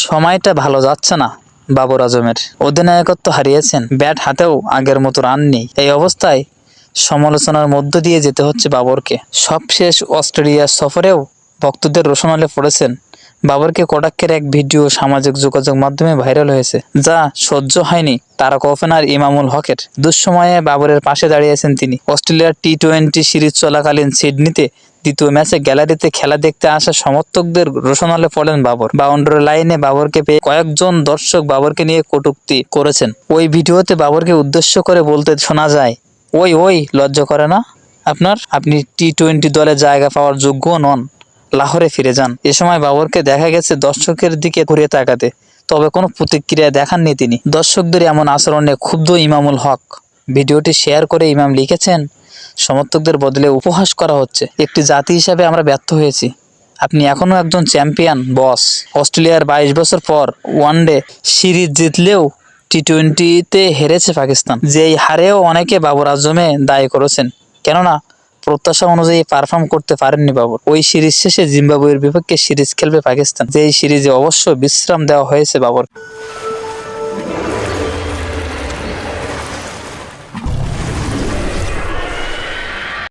সময়টা ভালো যাচ্ছে না বাবর আজমের। অধিনায়কত্ব হারিয়েছেন, ব্যাট হাতেও আগের মতো রান নেই। এই অবস্থায় সমালোচনার মধ্য দিয়ে যেতে হচ্ছে বাবরকে। সবশেষ অস্ট্রেলিয়া সফরেও ভক্তদের রোষানলে পড়েছেন। বাবরকে কটাক্ষের এক ভিডিও সামাজিক যোগাযোগ মাধ্যমে ভাইরাল হয়েছে, যা সহ্য হয়নি তারকা ওপেনার ইমামুল হকের। দুঃসময়ে বাবরের পাশে দাঁড়িয়েছেন তিনি। অস্ট্রেলিয়ার টি-20 সিরিজ চলাকালীন সিডনিতে দ্বিতীয় ম্যাচে গ্যালারিতে খেলা দেখতে আসা সমর্থকদের রোষানলে পড়েন বাবর। বাউন্ডারি লাইনে বাবরকে পেয়ে কয়েকজন দর্শক বাবরকে নিয়ে কটূক্তি করেছেন। ওই ভিডিওতে বাবরকে উদ্দেশ্য করে বলতে শোনা যায়, ওই ওই লজ্জা করে না আপনার? আপনি টি-20 দলে জায়গা পাওয়ার যোগ্য নন, লাহোরে ফিরে যান। এ সময় বাবরকে দেখা গেছে দর্শকের দিকে ঘুরে তাকাতে, তবে কোনো প্রতিক্রিয়া দেখাননি তিনি। দর্শকদের এমন আচরণে ক্ষুব্ধ ইমামুল হক ভিডিওটি শেয়ার করে ইমাম লিখেছেন, সমর্থকদের বদলে উপহাস করা হচ্ছে। একটি জাতি হিসাবে আমরা ব্যর্থ হয়েছি। আপনি এখনো একজন চ্যাম্পিয়ন বস। অস্ট্রেলিয়ার 22 বছর পর ওয়ানডে সিরিজ জিতলেও টি-20তে হেরেছে পাকিস্তান। যেই হারেও অনেকে বাবর আজমে দায়ী করেছেন, কেননা প্রত্যাশা অনুযায়ী পারফর্ম করতে পারেননি বাবর। ওই সিরিজ শেষে জিম্বাবুয়ের বিপক্ষে সিরিজ খেলবে পাকিস্তান, যেই সিরিজে অবশ্য বিশ্রাম দেওয়া হয়েছে বাবর।